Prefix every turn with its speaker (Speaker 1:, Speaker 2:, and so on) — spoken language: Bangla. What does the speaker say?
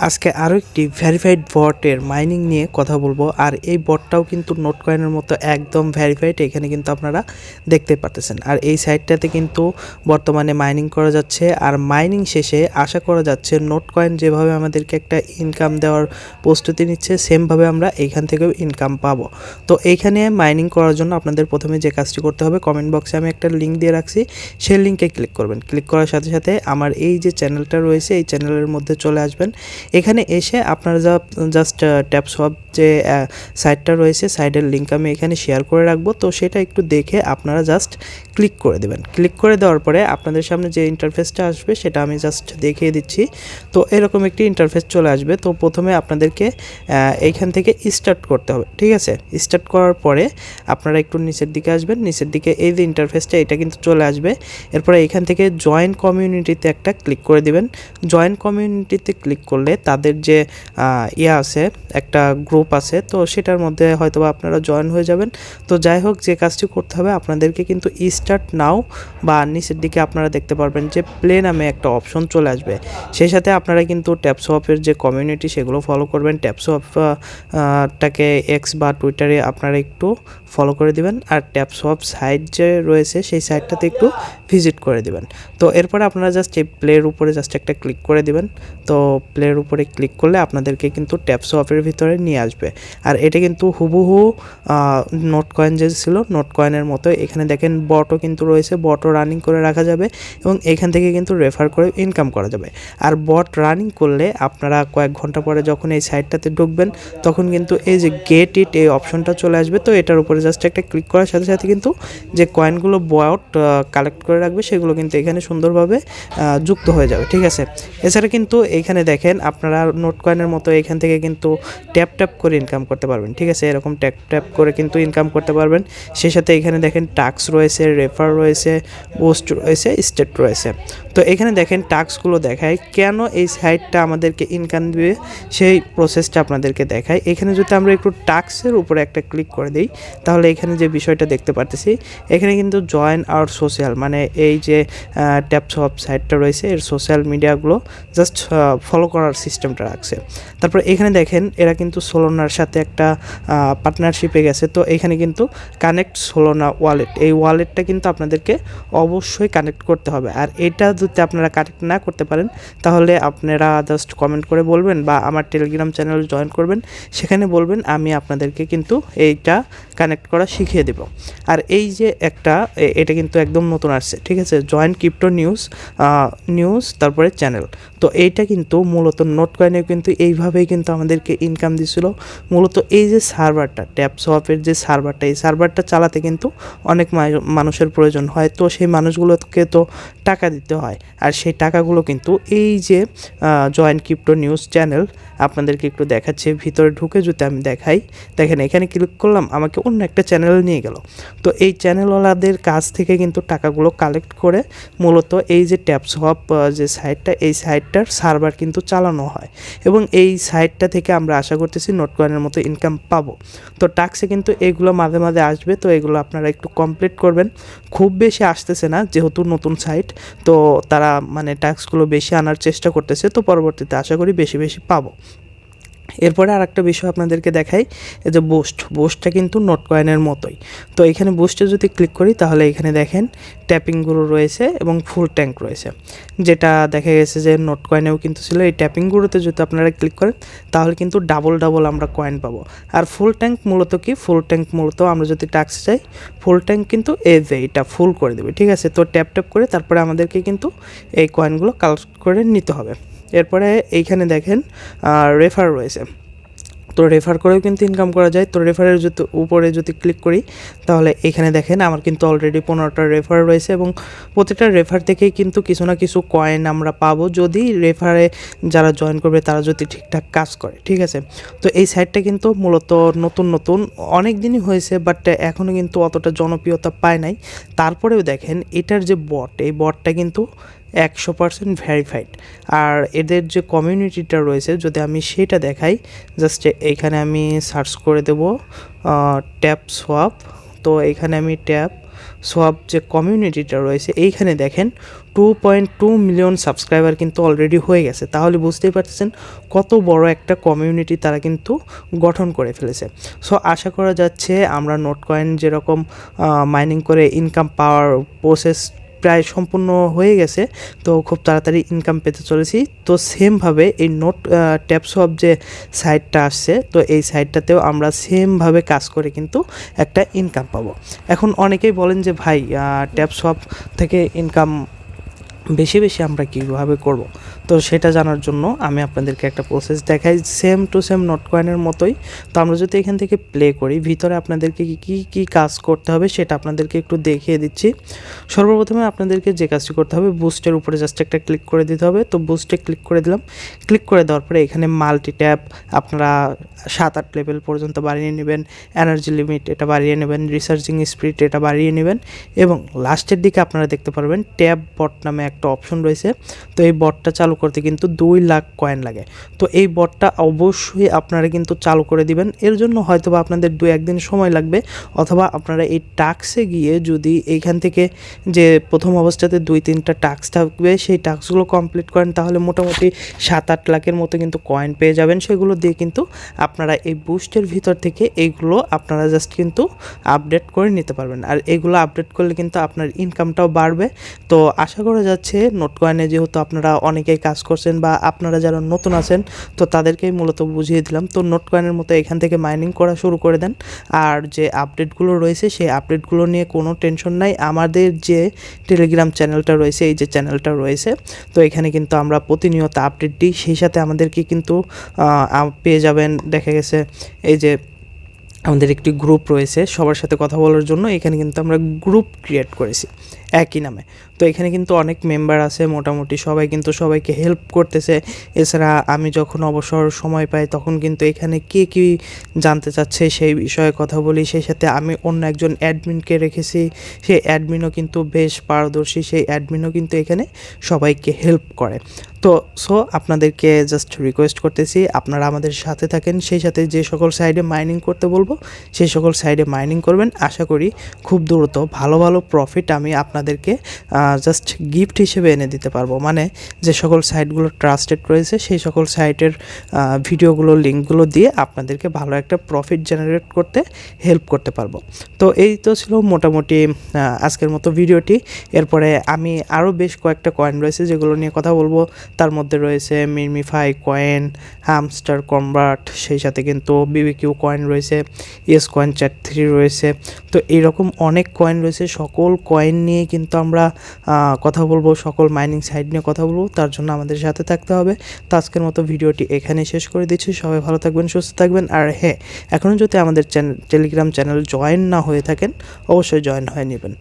Speaker 1: আজকে আরও একটি ভেরিফাইড বটের মাইনিং নিয়ে কথা বলবো। আর এই বটটাও কিন্তু নোট কয়েনের মতো একদম ভেরিফাইড, এখানে কিন্তু আপনারা দেখতে পারতেছেন। আর এই সাইটটাতে কিন্তু বর্তমানে মাইনিং করা যাচ্ছে, আর মাইনিং শেষে আশা করা যাচ্ছে নোট কয়েন যেভাবে আমাদেরকে একটা ইনকাম দেওয়ার প্রস্তুতি নিচ্ছে, সেমভাবে আমরা এইখান থেকেও ইনকাম পাবো। তো এইখানে মাইনিং করার জন্য আপনাদের প্রথমে যে কাজটি করতে হবে, কমেন্ট বক্সে আমি একটা লিঙ্ক দিয়ে রাখছি, সেই লিঙ্কে ক্লিক করবেন। ক্লিক করার সাথে সাথে আমার এই যে চ্যানেলটা রয়েছে, এই চ্যানেলের মধ্যে চলে আসবেন। এখানে এসে আপনারা জাস্ট ট্যাপসপ যে সাইটটা রয়েছে, সাইটের লিঙ্ক আমি এখানে শেয়ার করে রাখবো, তো সেটা একটু দেখে আপনারা জাস্ট ক্লিক করে দেবেন। ক্লিক করে দেওয়ার পরে আপনাদের সামনে যে ইন্টারফেসটা আসবে সেটা আমি জাস্ট দেখিয়ে দিচ্ছি। তো এরকম একটি ইন্টারফেস চলে আসবে। তো প্রথমে আপনাদেরকে এইখান থেকে স্টার্ট করতে হবে, ঠিক আছে। স্টার্ট করার পরে আপনারা একটু নিচের দিকে আসবেন, নিচের দিকে এই যে ইন্টারফেসটা এটা কিন্তু চলে আসবে। এরপরে এখান থেকে জয়েন কমিউনিটিতে একটা ক্লিক করে দিবেন। জয়েন কমিউনিটিতে ক্লিক করলে তাদের যে আছে, একটা গ্রুপ আছে, তো সেটার মধ্যে হয়তোবা আপনারা জয়েন হয়ে যাবেন। তো যাই হোক, যে কাজটি করতে হবে আপনাদেরকে কিন্তু স্টার্ট নাও বা নিচের দিকে আপনারা দেখতে পারবেন যে প্লে নামে একটা অপশন চলে আসবে। সেই সাথে আপনারা কিন্তু ট্যাপসপের যে কমিউনিটি সেগুলো ফলো করবেন। ট্যাপসপটাকে এক্স বা টুইটারে আপনারা একটু ফলো করে দিবেন, আর ট্যাপসপ সাইট যে রয়েছে সেই সাইটটাতে একটু ভিজিট করে দিবেন। তো এরপরে আপনারা জাস্ট এই প্লের উপরে জাস্ট একটা ক্লিক করে দিবেন। তো প্লের উপরে ক্লিক করলে আপনাদেরকে কিন্তু ট্যাপসপের ভিতরে নিয়ে আসবে। আর এটা কিন্তু হুবহু নোট কয়েন যে ছিল নোট কয়েনের মতো। এখানে দেখেন বটও কিন্তু রয়েছে, বটও রানিং করে রাখা যাবে এবং এখান থেকে কিন্তু রেফার করে ইনকাম করা যাবে। আর বট রানিং করলে আপনারা কয়েক ঘন্টা পরে যখন এই সাইটটাতে ঢুকবেন তখন কিন্তু এই যে গেট ইট এই অপশনটা চলে আসবে। তো এটার উপরে জাস্ট একটা ক্লিক করার সাথে সাথে কিন্তু যে কয়েনগুলো বট কালেক্ট করে রাখবে সেগুলো কিন্তু এখানে সুন্দরভাবে যুক্ত হয়ে যাবে, ঠিক আছে। এছাড়া কিন্তু এইখানে দেখেন আপনারা নোট কয়েনের মতো এখান থেকে কিন্তু ট্যাপ ট্যাপ করে ইনকাম করতে পারবেন, ঠিক আছে। এরকম ট্যাপ ট্যাপ করে কিন্তু ইনকাম করতে পারবেন। সেই সাথে এখানে দেখেন টাস্ক রয়েছে, রেফার রয়েছে, পোস্ট রয়েছে, স্টেট রয়েছে। তো এখানে দেখেন টাস্কগুলো দেখায় কেন এই সাইটটা আমাদেরকে ইনকাম দিবে, সেই প্রসেসটা আপনাদেরকে দেখায়। এখানে যদি আমরা একটু টাস্কের উপরে একটা ক্লিক করে দিই তাহলে এখানে যে বিষয়টা দেখতে পারতেছি, এখানে কিন্তু জয়েন আওয়ার সোশ্যাল, মানে এই যে ট্যাপসপ সাইটটা রয়েছে এর সোশ্যাল মিডিয়াগুলো জাস্ট ফলো করার সিস্টেমটা রাখছে। তারপর এখানে দেখেন এরা কিন্তু সোলোনার সাথে একটা পার্টনারশিপে গেছে। তো এখানে কিন্তু কানেক্ট সোলোনা ওয়ালেট, এই ওয়ালেটটা কিন্তু আপনাদেরকে অবশ্যই কানেক্ট করতে হবে। আর এটা যদি আপনারা কানেক্ট না করতে পারেন তাহলে আপনারা জাস্ট কমেন্ট করে বলবেন বা আমার টেলিগ্রাম চ্যানেল জয়েন করবেন, সেখানে বলবেন আমি আপনাদেরকে কিন্তু এইটা কানেক্ট করা শিখিয়ে দেব। আর এই যে এটা কিন্তু একদম নতুন আসছে, ঠিক আছে, জয়েন ক্রিপ্টো নিউজ তারপরে চ্যানেল। তো এইটা কিন্তু মূলত নোট কয়েনে কিন্তু এইভাবেই কিন্তু আমাদেরকে ইনকাম দিছিল। মূলত এই যে সার্ভারটা, ট্যাপসপের যে সার্ভারটা, এই সার্ভারটা চালাতে কিন্তু অনেক মানুষের প্রয়োজন হয়। তো সেই মানুষগুলোকে তো টাকা দিতে হয়, আর সেই টাকাগুলো কিন্তু এই যে জয়েন ক্রিপ্টো নিউজ চ্যানেল আপনাদেরকে একটু দেখাচ্ছে। ভিতরে ঢুকে যদি আমি দেখাই, দেখেন এখানে ক্লিক করলাম, আমাকে অন্য একটা চ্যানেল নিয়ে গেল। তো এই চ্যানেলওয়ালাদের কাছ থেকে কিন্তু টাকাগুলো কালেক্ট করে মূলত এই যে ট্যাপসপ যে সাইটটা, এই সাইটটার সার্ভার কিন্তু চালানো হয় এবং এই সাইটটা থেকে আমরা আশা করতেছি নোট কয়েনের মতো ইনকাম পাবো। তো টাস্কে কিন্তু এগুলো মাঝে মাঝে আসবে, তো এগুলো আপনারা একটু কমপ্লিট করবেন। খুব বেশি আসতেছে না যেহেতু নতুন সাইট, তো তারা মানে টাস্কগুলো বেশি আনার চেষ্টা করতেছে, তো পরবর্তীতে আশা করি বেশি বেশি পাবো। এরপরে আর একটা বিষয় আপনাদেরকে দেখাই, এই যে বুস্টটা কিন্তু নোট কয়েনের মতোই। তো এখানে বুস্টে যদি ক্লিক করি তাহলে এখানে দেখেন ট্যাপিংগুলো রয়েছে এবং ফুল ট্যাঙ্ক রয়েছে, যেটা দেখা গেছে যে নোট কয়েনেও কিন্তু ছিল। এই ট্যাপিংগুলোতে যদি আপনারা ক্লিক করেন তাহলে কিন্তু ডাবল আমরা কয়েন পাবো। আর ফুল ট্যাঙ্ক মূলত কি, ফুল ট্যাঙ্ক মূলত আমরা যদি টাস্ক চাই, ফুল ট্যাঙ্ক কিন্তু এই যে এটা ফুল করে দেবে, ঠিক আছে। তো ট্যাপ করে তারপরে আমাদেরকে কিন্তু এই কয়েনগুলো কালেক্ট করে নিতে হবে। এরপরে এইখানে দেখেন রেফার রয়েছে, তো রেফার করেও কিন্তু ইনকাম করা যায়। তো রেফারের উপরে যদি ক্লিক করি তাহলে এখানে দেখেন আমার কিন্তু অলরেডি 15টা রেফার রয়েছে এবং প্রতিটা রেফার থেকেই কিন্তু কিছু না কিছু কয়েন আমরা পাবো যদি রেফারে যারা জয়েন করবে তারা যদি ঠিকঠাক কাজ করে, ঠিক আছে। তো এই সাইটটা কিন্তু মূলত নতুন অনেক দিনই হয়েছে, বাট এখনও কিন্তু অতটা জনপ্রিয়তা পায় নাই। তারপরেও দেখেন এটার যে বট, এই বটটা কিন্তু 100% ভেরিফাইড। আর এদের যে কমিউনিটিটা রয়েছে যদি আমি সেটা দেখাই, জাস্ট এইখানে আমি সার্চ করে দেব ট্যাপ সোয়াপ। তো এইখানে আমি ট্যাপ সোয়াপ যে কমিউনিটিটা রয়েছে এইখানে দেখেন 2.2 মিলিয়ন সাবস্ক্রাইবার কিন্তু অলরেডি হয়ে গেছে। তাহলে বুঝতেই পারতেছেন কত বড় একটা কমিউনিটি তারা কিন্তু গঠন করে ফেলেছে। সো আশা করা যাচ্ছে আমরা নোটকয়েন যেরকম মাইনিং করে ইনকাম পাওয়ার প্রসেস প্রায় সম্পূর্ণ হয়ে গেছে, তো খুব তাড়াতাড়ি ইনকাম পেতে চলেছি। তো সেমভাবে এই ট্যাপসপ যে সাইটটা আসছে, তো এই সাইটটাতেও আমরা সেমভাবে কাজ করে কিন্তু একটা ইনকাম পাবো। এখন অনেকেই বলেন যে ভাই ট্যাপসপ থেকে ইনকাম বেশি বেশি আমরা কীভাবে করব, তো সেটা জানার জন্য আমি আপনাদেরকে একটা প্রসেস দেখাই সেম টু সেম নোটকয়েনের মতোই। তো আমরা যদি এখান থেকে প্লে করি, ভিতরে আপনাদেরকে কী কী কাজ করতে হবে সেটা আপনাদেরকে একটু দেখিয়ে দিচ্ছি। সর্বপ্রথমে আপনাদেরকে যে কাজটি করতে হবে, বুস্টের উপরে জাস্ট একটা ক্লিক করে দিতে হবে। তো বুস্টে ক্লিক করে দিলাম। ক্লিক করে দেওয়ার পরে এখানে মাল্টি ট্যাপ আপনারা 7-8 লেভেল পর্যন্ত বাড়িয়ে নেবেন, এনার্জি লিমিট এটা বাড়িয়ে নেবেন, রিসার্চিং স্পিড এটা বাড়িয়ে নেবেন, এবং লাস্টের দিকে আপনারা দেখতে পারবেন ট্যাপ বট নামে একটা অপশন রয়েছে। তো এই বটটা চালু করতে কিন্তু 2 লাখ কয়েন লাগে। তো এই বটটা অবশ্যই আপনারা কিন্তু চালু করে দিবেন। এর জন্য হয়তো বা আপনাদের 2-1 দিন সময় লাগবে, অথবা আপনারা এই টাস্কে গিয়ে যদি এইখান থেকে যে প্রথম অবস্থাতে 2-3টা টাস্ক থাকবে সেই টাস্কগুলো কমপ্লিট করেন, তাহলে মোটামুটি 7-8 লাখের মতো কিন্তু কয়েন পেয়ে যাবেন। সেগুলো দিয়ে কিন্তু আপনারা এই বুস্টের ভিতর থেকে এইগুলো আপনারা জাস্ট কিন্তু আপডেট করে নিতে পারবেন। আর এগুলো আপডেট করলে কিন্তু আপনার ইনকামটাও বাড়বে। তো আশা করা যাচ্ছে নোটকয়েনে যেহেতু আপনারা অনেকেই কাজ করছেন বা আপনারা যারা নতুন আছেন, তো তাদেরকেই মূলত বুঝিয়ে দিলাম। তো নোটকয়েনের মতো এখান থেকে মাইনিং করা শুরু করে দেন। আর যে আপডেটগুলো রয়েছে সেই আপডেটগুলো নিয়ে কোনো টেনশন নাই। আমাদের যে টেলিগ্রাম চ্যানেলটা রয়েছে, এই যে চ্যানেলটা রয়েছে, তো এখানে কিন্তু আমরা প্রতিনিয়ত আপডেট দিই। সেই সাথে আমাদেরকে কিন্তু পেয়ে যাবেন, দেখা গেছে এই যে আমাদের একটি গ্রুপ রয়েছে সবার সাথে কথা বলার জন্য। এখানে কিন্তু আমরা গ্রুপ ক্রিয়েট করেছি একই নামে। তো এখানে কিন্তু অনেক মেম্বার আছে, মোটামুটি সবাই কিন্তু সবাইকে হেল্প করতেছে। এছাড়া আমি যখন অবসর সময় পাই তখন কিন্তু এখানে কে কী জানতে চাচ্ছে সেই বিষয়ে কথা বলি। সেই সাথে আমি অন্য একজন অ্যাডমিনকে রেখেছি, সেই অ্যাডমিনও কিন্তু বেশ পারদর্শী, সেই অ্যাডমিনও কিন্তু এখানে সবাইকে হেল্প করে। তো আপনাদেরকে জাস্ট রিকোয়েস্ট করতেছি আপনারা আমাদের সাথে থাকেন, সেই সাথে যে সকল সাইডে মাইনিং করতে বলবো সেই সকল সাইডে মাইনিং করবেন। আশা করি খুব দ্রুত ভালো ভালো প্রফিট আমি আপনাদেরকে জাস্ট গিফট হিসেবে এনে দিতে পারবো। মানে যে সকল সাইটগুলো ট্রাস্টেড রয়েছে সেই সকল সাইটের ভিডিওগুলো লিঙ্কগুলো দিয়ে আপনাদেরকে ভালো একটা প্রফিট জেনারেট করতে হেল্প করতে পারবো। তো এই তো ছিল মোটামুটি আজকের মতো ভিডিওটি। এরপরে আমি আরও বেশ কয়েকটা কয়েন রয়েছে যেগুলো নিয়ে কথা বলবো। তার মধ্যে রয়েছে মিমিফাই কয়েন, হামস্টার কনভার্ট, সেই সাথে কিন্তু বিবিকিউ কয়েন রয়েছে, ইয়েস কয়েন চ্যাট 3 রয়েছে। তো এইরকম অনেক কয়েন রয়েছে। সকল কয়েন নিয়ে কিন্তু আমরা কথা বলবো, সকল মাইনিং সাইট নিয়ে কথা বলবো। তার জন্য আমাদের সাথে থাকতে হবে। তো আজকের মতো ভিডিওটি এখানে শেষ করে দিচ্ছি। সবাই ভালো থাকবেন, সুস্থ থাকবেন। আর হ্যাঁ, এখনও যদি আমাদের টেলিগ্রাম চ্যানেল জয়েন না হয়ে থাকেন অবশ্যই জয়েন হয়ে নেবেন।